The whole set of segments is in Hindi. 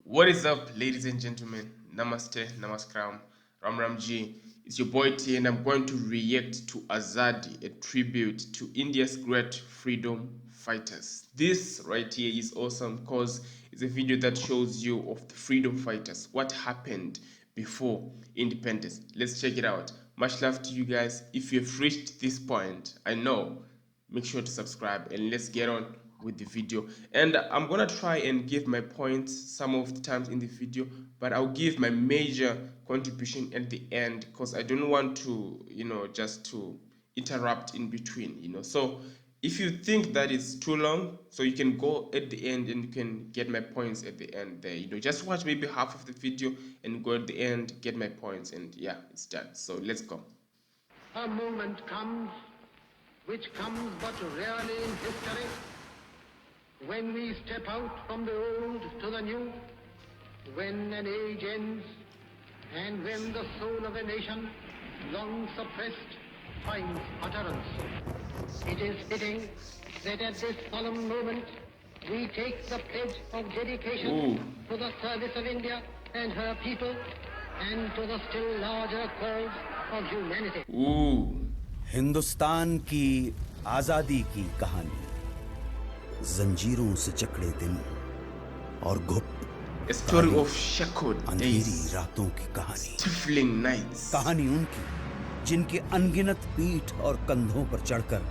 What is up, ladies and gentlemen? Namaste, Namaskaram, Ram Ramji. It's your boy T, and I'm going to react to Azadi, a tribute to India's great freedom fighters. This right here is awesome because it's a video that shows you of the freedom fighters, what happened before independence. Let's check it out. Much love to you guys. If you've reached this point, I know, make sure to subscribe and let's get on with the video. And I'm gonna try and give my points some of the times in the video, but I'll give my major contribution at the end because I don't want to, just to interrupt in between, so if you think that is too long, so you can go at the end and you can get my points at the end there, just watch maybe half of the video and go at the end, get my points, and yeah, it's done. So let's go. A moment comes which comes but rarely in history, when we step out from the old to the new, when an age ends, and when the soul of a nation, long suppressed, finds utterance. It is fitting that at this solemn moment we take the pledge of dedication to the service of India and her people, and to the still larger cause of humanity. Hindustan की आजादी की कहानी, जंजीरों से जकड़े दिन और A story of shackled Andheri days, रातों की कहानी, stifling nights. कहानी उनकी जिनके अनगिनत पीठ और कंधों पर चढ़कर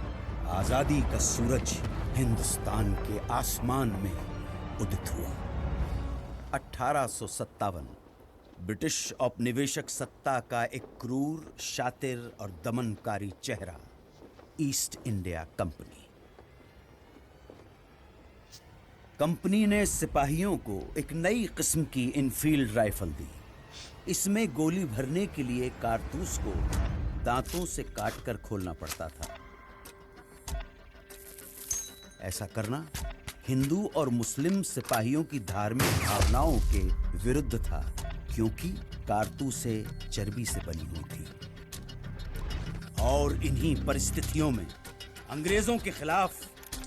आजादी का सूरज हिंदुस्तान के आसमान में उदित हुआ। 1857 ब्रिटिश औपनिवेशिक सत्ता का एक क्रूर, शातिर और दमनकारी चेहरा, ईस्ट इंडिया कंपनी। कंपनी ने सिपाहियों को एक नई किस्म की इनफील्ड राइफल दी। इसमें गोली भरने के लिए कारतूस को दांतों से काटकर खोलना पड़ता था। ऐसा करना हिंदू और मुस्लिम सिपाहियों की धार्मिक भावनाओं के विरुद्ध था, क्योंकि कारतूसें चर्बी से बनी हुई थी। और इन्हीं परिस्थितियों में अंग्रेजों के खिलाफ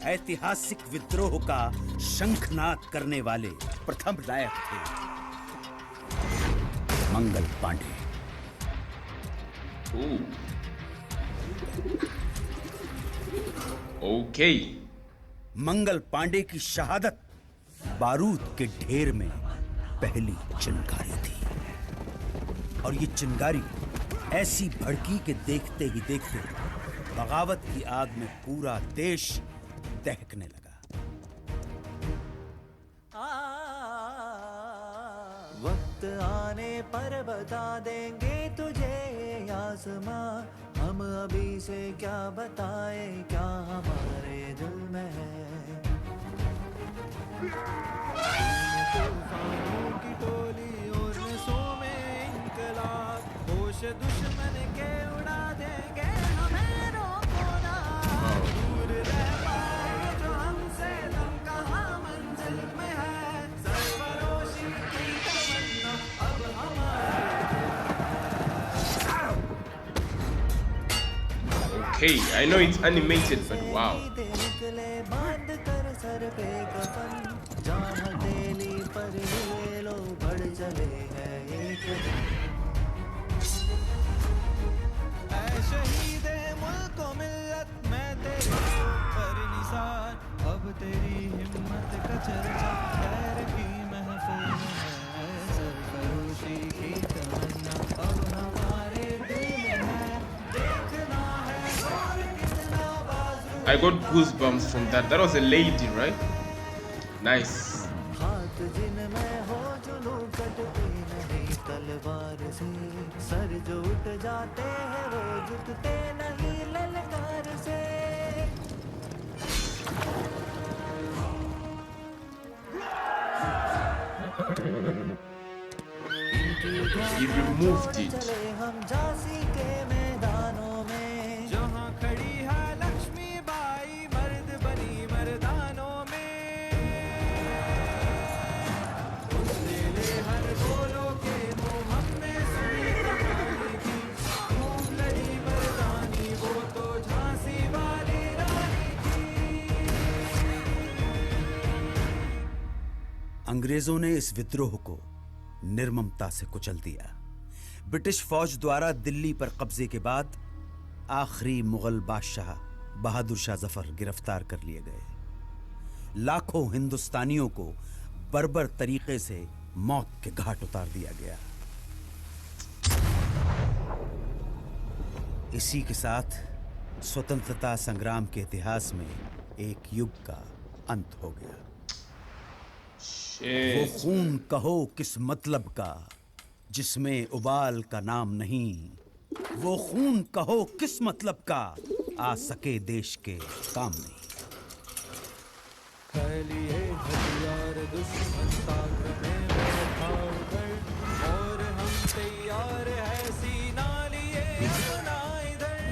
ऐतिहासिक विद्रोह का शंखनाद करने वाले प्रथम नायक थे मंगल पांडे। Okay. मंगल पांडे की शहादत बारूद के ढेर में पहली चिंगारी थी, और ये चिंगारी ऐसी भड़की के देखते ही देखते बगावत की आग में पूरा देश दहकने लगा। वक्त आने पर बता देंगे तुझे आसमां, हम अभी से क्या बताए क्या हमारे दिल में है। तूफानों की टोली और नसों में इनकलाब, होश दुश्मन के उड़ा देंगे हमें रोको ना। दूर रह पाए जो हमसे तुम कहाँ मंजिल में है, सरफरोशी की तमन्ना अब हमारे। Okay, I know it's animated, but wow. बांध कर सर पे कफन, जहाँ हथेली पर लिए लो बढ़ चले हैं एक दिन। ऐ शहीदे मुल्क व मिल्लत, मैं तेरे पर निसार, अब तेरी हिम्मत का चर्चा खैर की महफिल में है। सरफरोशी की तमन्ना अब हमारे दिल में है, देखना है और कितना बाजू। I got goosebumps from that. That was a lady, right? Nice. हाथ जिनमें हो जुनू कटते नहीं तलवार से, सर जो उठ जाते हैं वो झुकते नहीं ललकार से। He removed it. चले हम झांसी के मैदानों में, जहाँ खड़ी है लक्ष्मी बाई मर्द बनी मर्दानों में। उसने ले हर गोलों के मुँह हमने सुनी कहानी की, खूब लड़ी मर्दानी वो तो झांसी वाली रानी की। अंग्रेजों ने इस विद्रोह को निर्ममता से कुचल दिया। ब्रिटिश फौज द्वारा दिल्ली पर कब्जे के बाद आखिरी मुगल बादशाह बहादुर शाह जफर गिरफ्तार कर लिए गए। लाखों हिंदुस्तानियों को बर्बर तरीके से मौत के घाट उतार दिया गया। इसी के साथ स्वतंत्रता संग्राम के इतिहास में एक युग का अंत हो गया। वो खून कहो किस मतलब का जिसमें उबाल का नाम नहीं, वो खून कहो किस मतलब का आ सके देश के काम नहीं। लिए हथियार दुश्मन ताक में बैठा उधर, और हम तैयार है सीना लिए अपना इधर,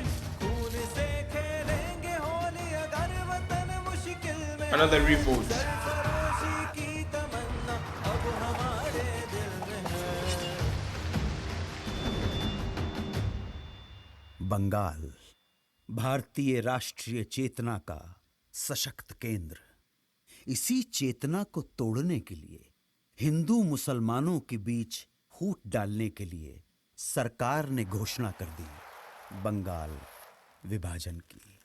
खून से खेलेंगे होली अगर वतन मुश्किल में। Another revolt. सरफरोशी की तमन्ना अब हमारे दिल में है। बंगाल भारतीय राष्ट्रीय चेतना का सशक्त केंद्र। इसी चेतना को तोड़ने के लिए, हिंदू मुसलमानों के बीच फूट डालने के लिए सरकार ने घोषणा कर दी बंगाल विभाजन की।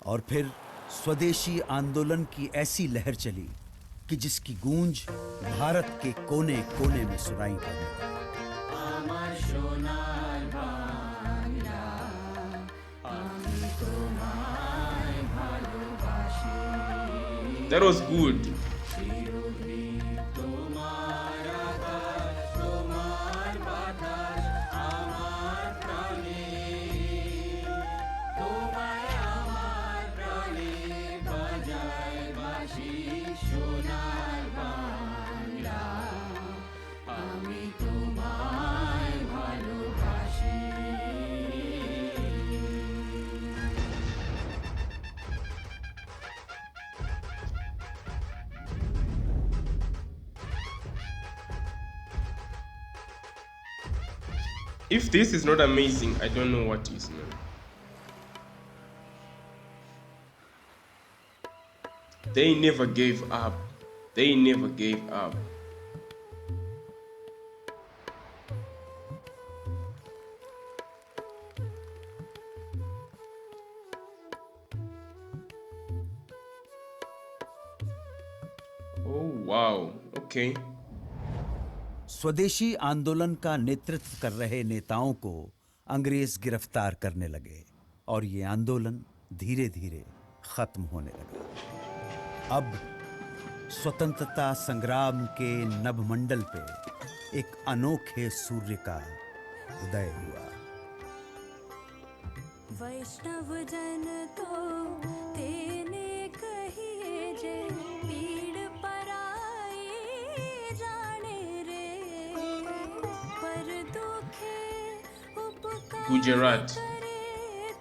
और फिर स्वदेशी आंदोलन की ऐसी लहर चली कि जिसकी गूंज भारत के कोने कोने में सुनाई पड़ी। That was good. If this is not amazing, I don't know what is, man. They never gave up. They never gave up. Oh, wow. Okay. स्वदेशी आंदोलन का नेतृत्व कर रहे नेताओं को अंग्रेज गिरफ्तार करने लगे और ये आंदोलन धीरे धीरे खत्म होने लगा। अब स्वतंत्रता संग्राम के नभमंडल पे एक अनोखे सूर्य का उदय हुआ। वैष्णव जन तो तेने कहिए जे पीड़ पराई जाने रे, पर दुखे उपकार Gujarat. करे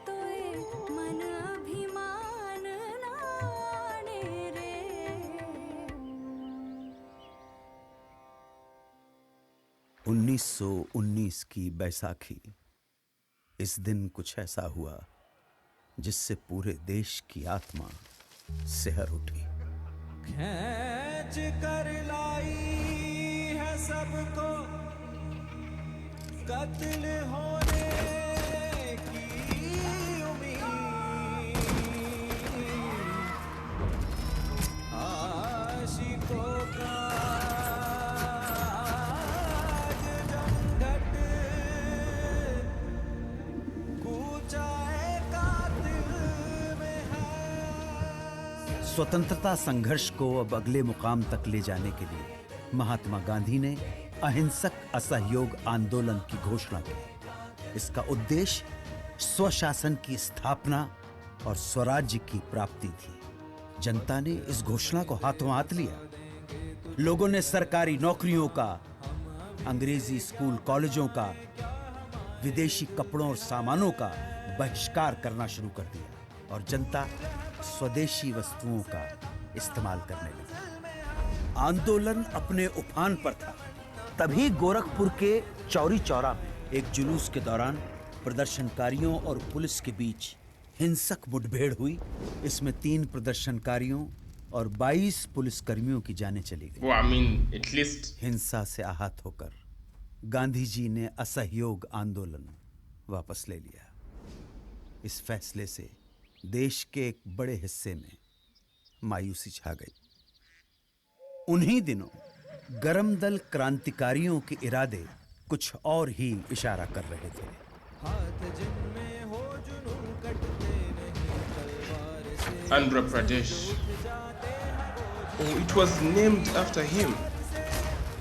तोए मन अभिमान नाणे रे। 1919 की बैसाखी। इस दिन कुछ ऐसा हुआ जिससे पूरे देश की आत्मा सिहर उठी। खींच कर लाई है सबको कत्ल होने की उम्मीद, आशिकों का आज जमघट कूचा है कातिल में है। स्वतंत्रता संघर्ष को अब अगले मुकाम तक ले जाने के लिए महात्मा गांधी ने अहिंसक असहयोग आंदोलन की घोषणा की। इसका उद्देश्य स्वशासन की स्थापना और स्वराज्य की प्राप्ति थी। जनता ने इस घोषणा को हाथों हाथ लिया। लोगों ने सरकारी नौकरियों का, अंग्रेजी स्कूल कॉलेजों का, विदेशी कपड़ों और सामानों का बहिष्कार करना शुरू कर दिया और जनता स्वदेशी वस्तुओं का इस्तेमाल करने लगी। आंदोलन अपने उफान पर था। तभी गोरखपुर के चौरी चौरा में एक जुलूस के दौरान प्रदर्शनकारियों और पुलिस के बीच हिंसक मुठभेड़ हुई। इसमें 3 प्रदर्शनकारियों और 22 पुलिसकर्मियों की जानें चली गई। Well, I mean, at least हिंसा से आहत होकर गांधी जी ने असहयोग आंदोलन वापस ले लिया। इस फैसले से देश के एक बड़े हिस्से में मायूसी छा गई। उन्हीं दिनों गरम दल क्रांतिकारियों के इरादे कुछ और ही इशारा कर रहे थे। हाथ जिनमें हो जुनून कटते नहीं तलवार से Andhra Pradesh. Oh, it was named after him.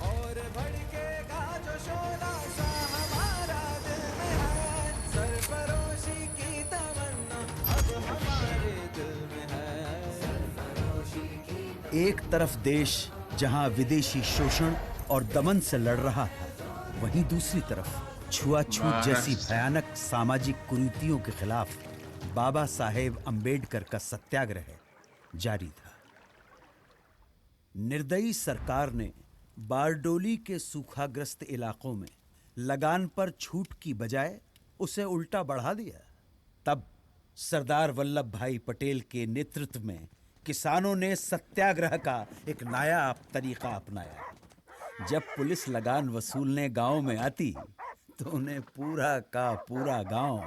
और भड़केगा जो शोला सा हमारा दिल में है सरफरोशी की तमन्ना अब हमारे दिल में है सरफरोशी की। एक तरफ देश जहां विदेशी शोषण और दमन से लड़ रहा था, वहीं दूसरी तरफ छुआछूत जैसी भयानक सामाजिक कुरीतियों के खिलाफ बाबा साहेब अंबेडकर का सत्याग्रह जारी था। निर्दयी सरकार ने बारडोली के सूखाग्रस्त इलाकों में लगान पर छूट की बजाय उसे उल्टा बढ़ा दिया। तब सरदार वल्लभ भाई पटेल के नेतृत्व में किसानों ने सत्याग्रह का एक नायाब तरीका अपनाया। जब पुलिस लगान वसूलने गांव में आती तो उन्हें पूरा का पूरा गांव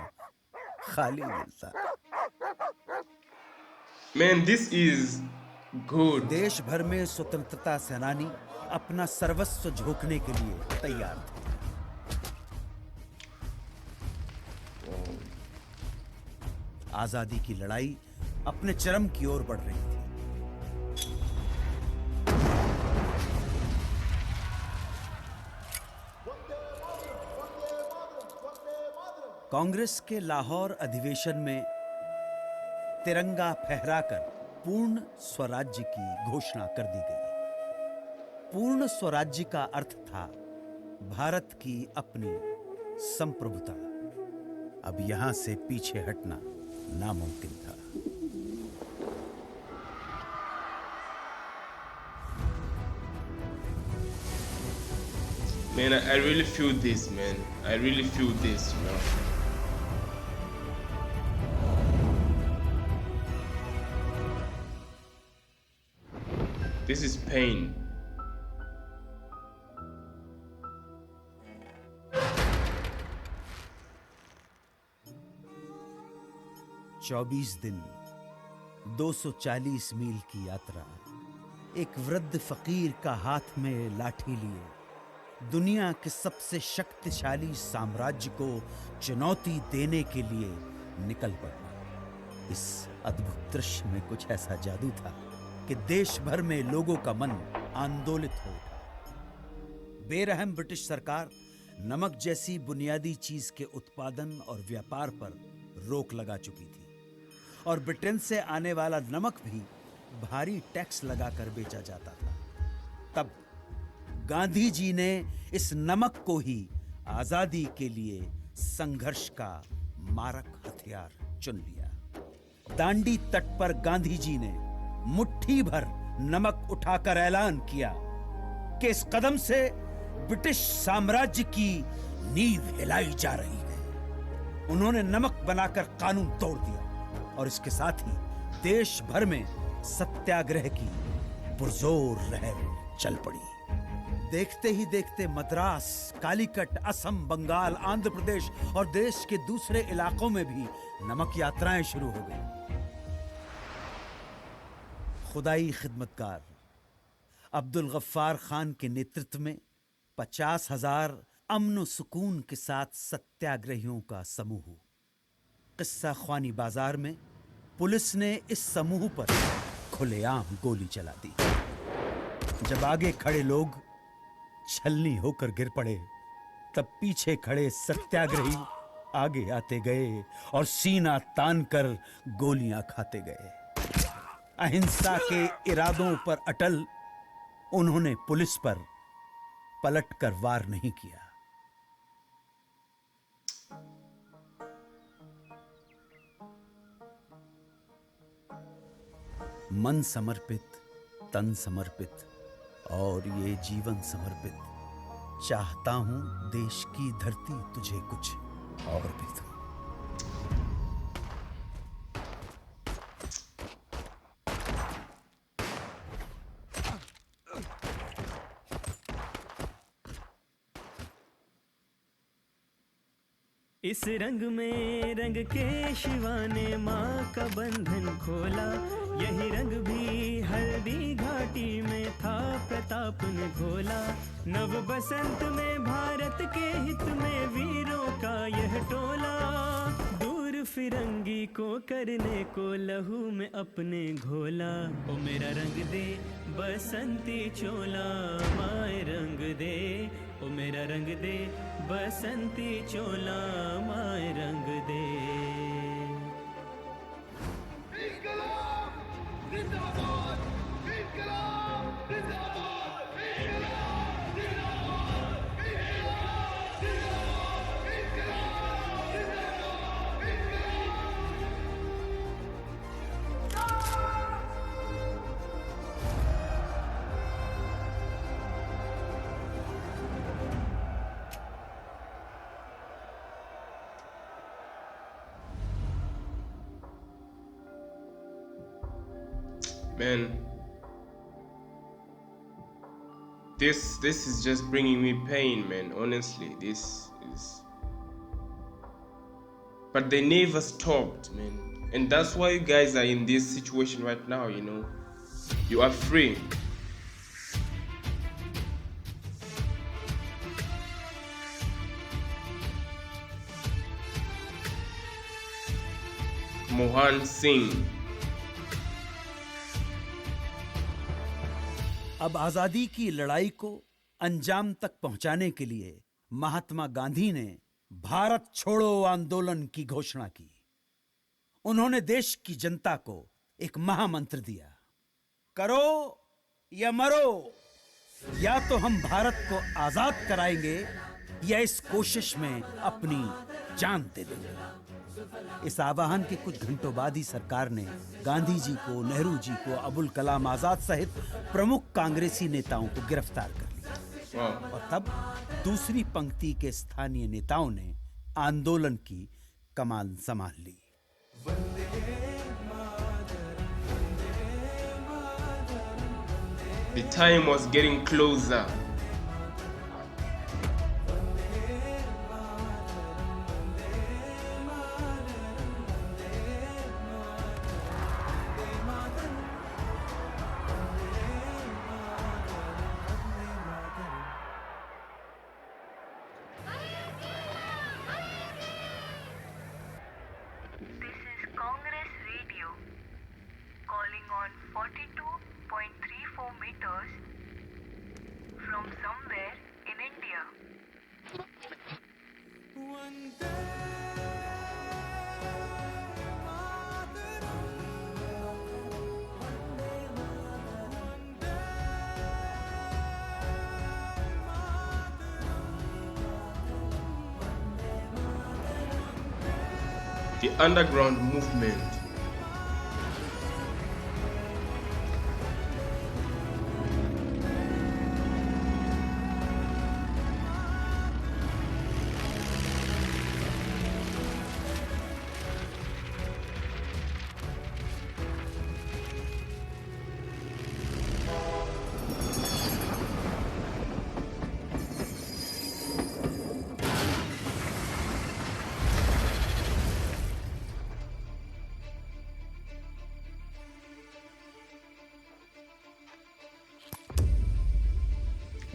खाली मिलता। Man, this is good. देश भर में स्वतंत्रता सेनानी अपना सर्वस्व झोंकने के लिए तैयार थे। आजादी की लड़ाई अपने चरम की ओर बढ़ रही थी। कांग्रेस के लाहौर अधिवेशन में तिरंगा फहराकर पूर्ण स्वराज्य की घोषणा कर दी गई। पूर्ण स्वराज्य का अर्थ था भारत की अपनी संप्रभुता। अब यहां से पीछे हटना नामुमकिन था। Man, I really feel this, man. I really feel this, you know. This is pain. चौबीस दिन 240 मील की यात्रा, एक वृद्ध फकीर का हाथ में लाठी लिए दुनिया के सबसे शक्तिशाली साम्राज्य को चुनौती देने के लिए निकल पड़ना। इस अद्भुत दृश्य में कुछ ऐसा जादू था कि देश भर में लोगों का मन आंदोलित हो उठा। बेरहम ब्रिटिश सरकार नमक जैसी बुनियादी चीज के उत्पादन और व्यापार पर रोक लगा चुकी थी और ब्रिटेन से आने वाला नमक भी भारी टैक्स लगाकर बेचा जाता था। तब गांधी जी ने इस नमक को ही आजादी के लिए संघर्ष का मारक हथियार चुन लिया। दांडी तट पर गांधी जी ने मुट्ठी भर नमक उठाकर ऐलान किया कि इस कदम से ब्रिटिश साम्राज्य की नींव हिलाई जा रही है। उन्होंने नमक बनाकर कानून तोड़ दिया और इसके साथ ही देश भर में सत्याग्रह की पुरजोर लहर चल पड़ी। देखते ही देखते मद्रास, कालीकट, असम, बंगाल, आंध्र प्रदेश और देश के दूसरे इलाकों में भी नमक यात्राएं शुरू हो गई। खुदाई खिदमतकार अब्दुल गफ्फार खान के नेतृत्व में 50,000 अमन सुकून के साथ सत्याग्रहियों का समूह। किस्सा ख्वानी बाजार में पुलिस ने इस समूह पर खुलेआम गोली चला दी। जब आगे खड़े लोग छलनी होकर गिर पड़े, तब पीछे खड़े सत्याग्रही आगे आते गए और सीना तानकर गोलियां खाते गए। अहिंसा के इरादों पर अटल उन्होंने पुलिस पर पलटकर वार नहीं किया। मन समर्पित, तन समर्पित और ये जीवन समर्पित, चाहता हूं देश की धरती तुझे कुछ और भी दूं। इस रंग में रंग के शिवा ने माँ का बंधन खोला, यही रंग भी हल्दी घाटी में था प्रताप ने घोला। नव बसंत में भारत के हित में वीरों का यह टोला, दूर फिरंगी को करने को लहू में अपने घोला। ओ मेरा रंग दे बसंती चोला, माए रंग दे, ओ मेरा रंग दे बसंती चोला, माए रंग दे। Man, this is just bringing me pain, man. Honestly, this is. But they never stopped, man, and that's why you guys are in this situation right now. You know, you are free. Mohan Singh. अब आजादी की लड़ाई को अंजाम तक पहुंचाने के लिए महात्मा गांधी ने भारत छोड़ो आंदोलन की घोषणा की। उन्होंने देश की जनता को एक महामंत्र दिया, करो या मरो, या तो हम भारत को आजाद कराएंगे या इस कोशिश में अपनी जान दे देंगे। इस आह्वान के कुछ घंटों बाद ही सरकार ने गांधी जी को, नेहरू जी को, अबुल कलाम आजाद सहित प्रमुख कांग्रेसी नेताओं को गिरफ्तार कर लिया। और तब दूसरी पंक्ति के स्थानीय नेताओं ने आंदोलन की कमान संभाल ली। The time was getting closer. This is Congress Radio calling on 42.34 meters from somewhere in India. The underground movement.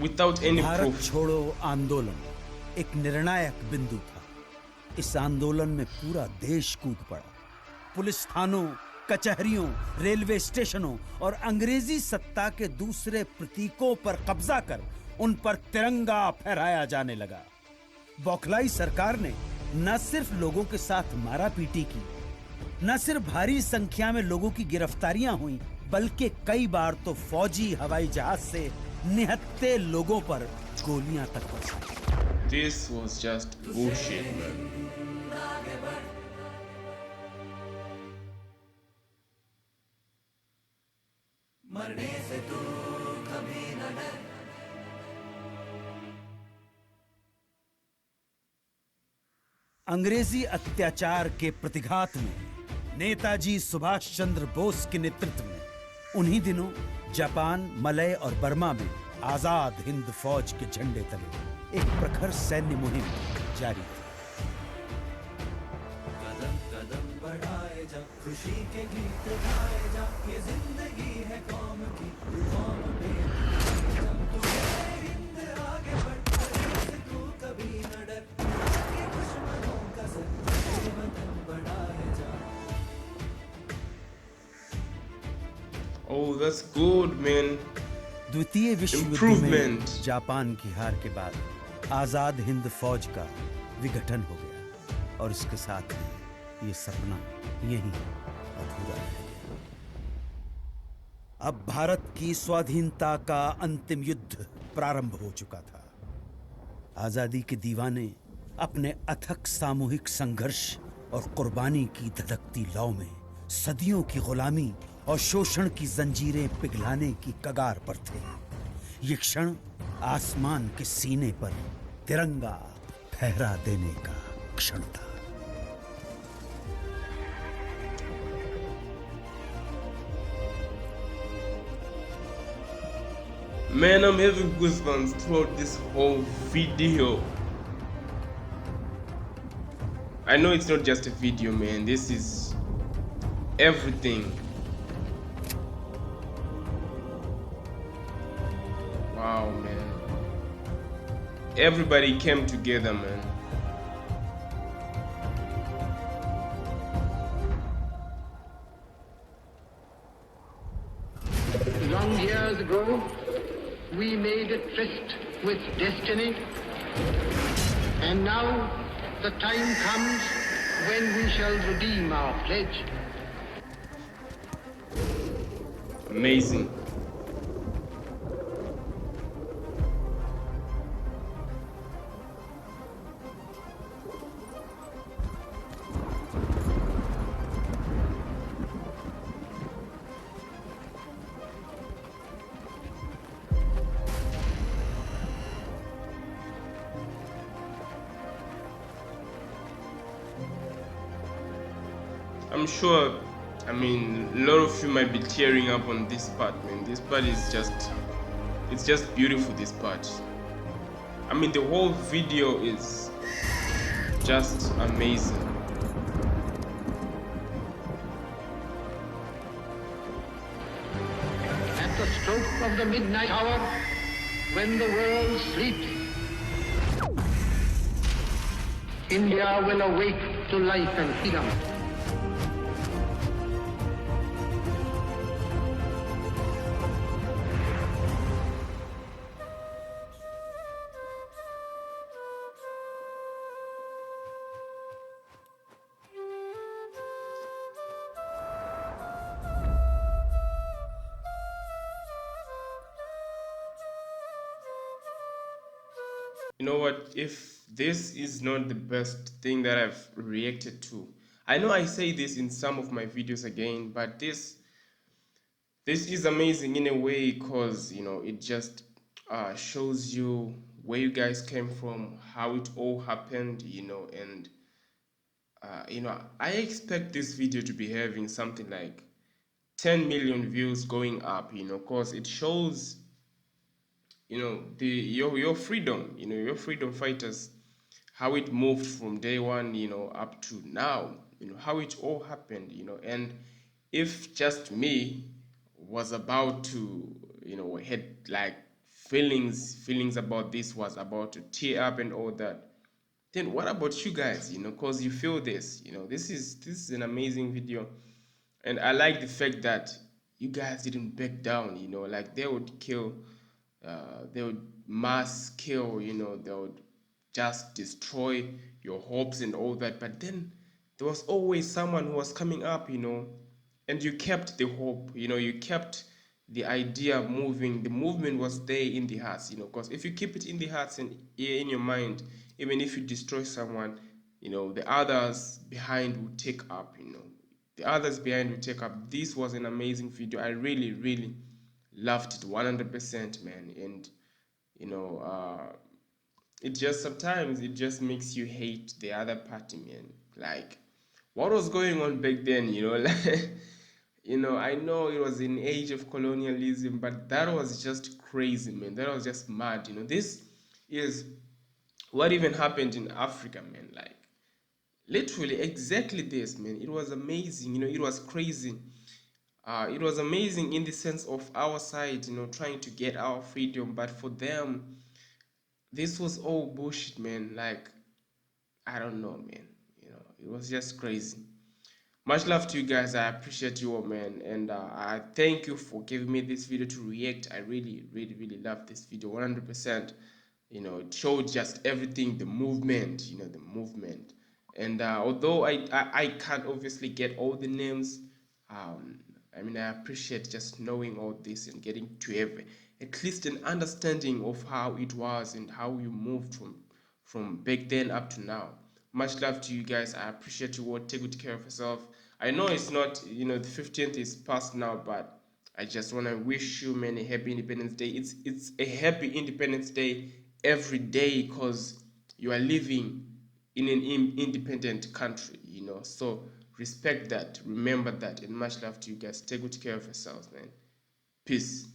Without any Bharat proof. छोड़ो आंदोलन एक निर्णायक बिंदु था। इस आंदोलन में पूरा देश कूद पड़ा। पुलिस थानों, कचहरियों, रेलवे स्टेशनों और अंग्रेजी सत्ता के दूसरे प्रतीकों पर कब्जा कर उन पर तिरंगा फहराया जाने लगा। बौखलाई सरकार ने न सिर्फ लोगों के साथ मारापीटी की, न सिर्फ भारी संख्या में लोगों की गिरफ्तारियां हुई, बल्कि कई बार तो फौजी हवाई जहाज से निहत्थे लोगों पर गोलियां तक बरसी। This was just bullshit, man. अंग्रेजी अत्याचार के प्रतिघात में नेताजी सुभाष चंद्र बोस के नेतृत्व में उन्हीं दिनों जापान, मलय और बर्मा में आजाद हिंद फौज के झंडे तले एक प्रखर सैन्य मुहिम जारी थी। जा, खुशी के गीत गाए जा, ये जिंदगी है कौम की, तू कौम पे जा, तू है हिंद आगे बढ़, तेरे से तू कभी न डर, के दुश्मनों का सर, तेरे वतन बढ़ाए जा. Oh, that's good, man. द्वितीय विश्व युद्ध में Improvement. जापान की हार के बाद आजाद हिंद फौज का विघटन हो गया और इसके साथ ही ये सपना यहीं अधूरा रह गया. अब भारत की स्वाधीनता का अंतिम युद्ध प्रारंभ हो चुका था. आजादी के दीवाने अपने अथक सामूहिक संघर्ष और कुर्बानी की धधकती लौ में सदियों की गुलामी और शोषण की जंजीरें पिघलाने की कगार पर थे. ये क्षण आसमान के सीने पर तिरंगा फहरा देने का क्षण था. Man, I'm having goosebumps throughout this whole video. I know it's not just a video, man. This is everything. Wow, man. Everybody came together, man. Long years ago, we made a tryst with destiny, and now the time comes when we shall redeem our pledge. Amazing. I'm sure, I mean, a lot of you might be tearing up on this part, man. This part is it's just beautiful, this part. I mean, the whole video is just amazing. At the stroke of the midnight hour, when the world sleeps, India will awake to life and freedom. You know what? If this is not the best thing that I've reacted to, I know I say this in some of my videos again, but this is amazing in a way because it just shows you where you guys came from, how it all happened, and I expect this video to be having something like 10 million views going up, because it shows your freedom, your freedom fighters, how it moved from day one, up to now, how it all happened, and if just me was about to, had like feelings about this, was about to tear up and all that, then what about you guys, because you feel this, this is an amazing video. And I like the fact that you guys didn't back down, like they would kill, they would mass kill, they would just destroy your hopes and all that. But then there was always someone who was coming up, and you kept the hope, you kept the idea moving. The movement was there in the hearts, because if you keep it in the hearts and in your mind, even if you destroy someone, the others behind will take up, the others behind will take up. This was an amazing video. I really, really loved it 100%, man. And it just sometimes it just makes you hate the other party, man. Like, what was going on back then, like, I know it was an age of colonialism, but that was just crazy, man. That was just mad, this is what even happened in Africa, man. Literally, exactly this, man. It was amazing, it was crazy. It was amazing in the sense of our side, trying to get our freedom, but for them, this was all bullshit, man. Like, I don't know, man. It was just crazy. Much love to you guys. I appreciate you all, man, and I thank you for giving me this video to react. I really, really, really love this video, 100%. It showed just everything, the movement, the movement. And although I can't obviously get all the names, I mean, I appreciate just knowing all this and getting to have at least an understanding of how it was and how you moved from back then up to now. Much love to you guys. I appreciate you all. Take good care of yourself. I know it's not, the 15th is past now, but I just want to wish you, man, a happy Independence Day. It's a happy Independence Day every day because you are living in an independent country, So respect that, remember that, and much love to you guys. Take good care of yourselves, man. Peace.